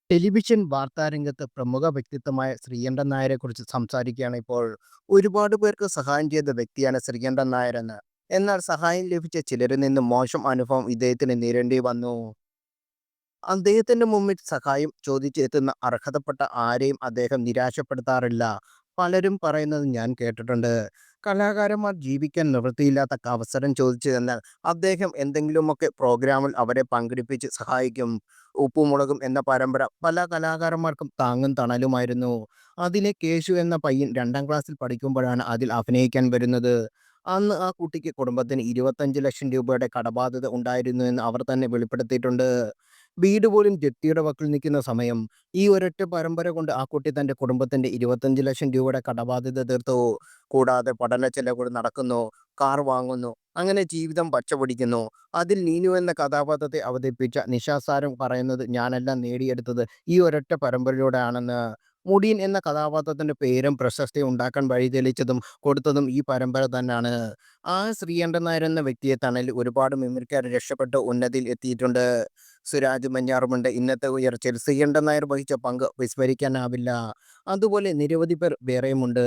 Television വാർത്താരംഗത്ത് പ്രമുഖ വ്യക്തിത്വമായ ശ്രീകണ്ഠൻ നായരെക്കുറിച്ച് സംസാരിക്കുകയാണ് ഇപ്പോൾ. ഒരുപാട് പേർക്ക് സഹായം ചെയ്ത വ്യക്തിയാണ് ശ്രീകണ്ഠൻ നായരെന്ന്. എന്നാൽ സഹായം ലഭിച്ച ചിലരിൽ നിന്ന് മോശം അനുഭവം ഇദ്ദേഹത്തിന് നേരിടേണ്ടി വന്നു. അദ്ദേഹത്തിന്റെ മുമ്പിൽ സഹായം ചോദിച്ചെത്തുന്ന അർഹതപ്പെട്ട ആരെയും അദ്ദേഹം നിരാശപ്പെടുത്താറില്ല. പലരും പറയുന്നത് ഞാൻ കേട്ടിട്ടുണ്ട്. കലാകാരന്മാർ ജീവിക്കാൻ നിവൃത്തിയില്ലാത്ത അവസരം ചോദിച്ചു തന്നാൽ അദ്ദേഹം എന്തെങ്കിലുമൊക്കെ പ്രോഗ്രാമിൽ അവരെ പങ്കെടുപ്പിച്ച് സഹായിക്കും. ഉപ്പും മുളകും എന്ന പരമ്പര പല കലാകാരന്മാർക്കും താങ്ങും തണലുമായിരുന്നു. അതിലെ കേശു എന്ന പയ്യൻ 2ാം ക്ലാസ്സിൽ പഠിക്കുമ്പോഴാണ് അതിൽ അഭിനയിക്കാൻ വരുന്നത്. അന്ന് ആ കുട്ടിക്ക് കുടുംബത്തിന് 25 ലക്ഷം രൂപയുടെ കടബാധ്യത ഉണ്ടായിരുന്നു എന്ന് അവർ തന്നെ വെളിപ്പെടുത്തിയിട്ടുണ്ട്. വീട് പോലും ജപ്തിയുടെ വക്കിൽ നിൽക്കുന്ന സമയം ഈ ഒരൊറ്റ പരമ്പര കൊണ്ട് ആ കുട്ടി തന്റെ കുടുംബത്തിന്റെ 25 ലക്ഷം രൂപയുടെ കടബാധ്യത തീർത്തു. കൂടാതെ പഠന ചെലവുകൾ നടക്കുന്നു, കാർ വാങ്ങുന്നു, അങ്ങനെ ജീവിതം പച്ചപിടിക്കുന്നു. അതിൽ നീനു എന്ന കഥാപാത്രത്തെ അവതരിപ്പിച്ച നിഷ സാരും പറയുന്നത് ഞാനെല്ലാം നേടിയെടുത്തത് ഈ ഒരൊറ്റ പരമ്പരയിലൂടെയാണെന്ന്. മുടിയൻ എന്ന കഥാപാത്രത്തിന്റെ പേരും പ്രശസ്തിയും ഉണ്ടാക്കാൻ വഴിതെളിച്ചതും കൊടുത്തതും ഈ പരമ്പര തന്നെയാണ്. ആ ശ്രീകണ്ഠൻ നായർ എന്ന വ്യക്തിയെ തണലിൽ ഒരുപാട് മിമിക്രിക്കാർ രക്ഷപ്പെട്ട് ഉന്നതിയിൽ എത്തിയിട്ടുണ്ട്. സുരാജ് മഞ്ഞാറുമുണ്ട്. ഇന്നത്തെ ഉയർച്ചയിൽ ശ്രീകണ്ഠൻ നായർ വഹിച്ച പങ്ക് വിസ്മരിക്കാനാവില്ല. അതുപോലെ നിരവധി പേർ വേറെയുമുണ്ട്.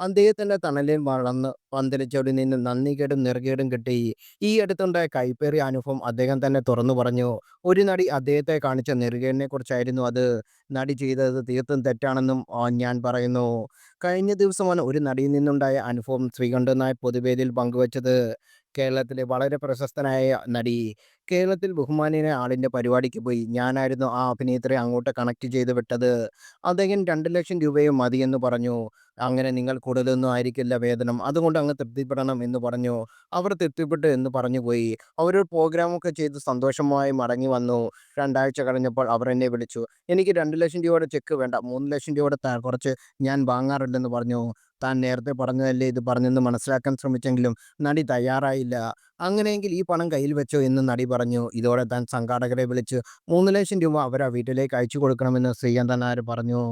അദ്ദേഹത്തിന്റെ തണലിൽ വളർന്ന് പന്തലിച്ചവരിൽ നിന്ന് നന്ദികേടും നെറുകേടും കിട്ടി. ഈ അടുത്തുണ്ടായ കൈപ്പേറിയ അനുഭവം അദ്ദേഹം തന്നെ തുറന്നു പറഞ്ഞു. ഒരു നടി അദ്ദേഹത്തെ കാണിച്ച നെറുകേടിനെക്കുറിച്ചായിരുന്നു അത്. നടി ചെയ്തത് തീർത്തും തെറ്റാണെന്നും ഞാൻ പറയുന്നു. കഴിഞ്ഞ ദിവസമാണ് ഒരു നടിയിൽ നിന്നുണ്ടായ അനുഭവം ശ്രീകണ്ഠൻ നായർ പൊതുവേദിയിൽ പങ്കുവച്ചത്. കേരളത്തിലെ വളരെ പ്രശസ്തനായ നടി കേരളത്തിൽ ബഹുമാന്യനായ ആളിന്റെ പരിപാടിക്ക് പോയി. ഞാനായിരുന്നു ആ അഭിനേത്രിയെ അങ്ങോട്ട് കണക്ട് ചെയ്ത് വിട്ടത്. അദ്ദേഹം 2 ലക്ഷം രൂപയും മതിയെന്ന് പറഞ്ഞു. അങ്ങനെ നിങ്ങൾ കൂടുതലൊന്നും ആയിരിക്കില്ല വേതനം. അതുകൊണ്ട് അങ്ങ് തൃപ്തിപ്പെടണം എന്ന് പറഞ്ഞു. അവർ തൃപ്തിപ്പെട്ടു എന്ന് പറഞ്ഞു പോയി. അവരൊരു പ്രോഗ്രാമൊക്കെ ചെയ്ത് സന്തോഷമായി മടങ്ങി വന്നു. 2 ആഴ്ച കഴിഞ്ഞപ്പോൾ അവർ എന്നെ വിളിച്ചു. എനിക്ക് 2 ലക്ഷം രൂപയുടെ ചെക്ക് വേണ്ട. 3 ലക്ഷം രൂപയുടെ കുറച്ച് ഞാൻ വാങ്ങാറില്ലെന്ന് പറഞ്ഞു. താൻ നേരത്തെ പറഞ്ഞതല്ലേ ഇത് പറഞ്ഞെന്ന് മനസ്സിലാക്കാൻ ശ്രമിച്ചെങ്കിലും നടി തയ്യാറായില്ല. അങ്ങനെയെങ്കിൽ ഈ പണം കയ്യിൽ വെച്ചോ എന്ന് നടി പറഞ്ഞു. ഇതോടെ താൻ സംഘാടകരെ വിളിച്ച് 3 ലക്ഷം രൂപ അവരാ വീട്ടിലേക്ക് അയച്ചു കൊടുക്കണമെന്ന് ശ്രീകാന്തൻ നായർ പറഞ്ഞു.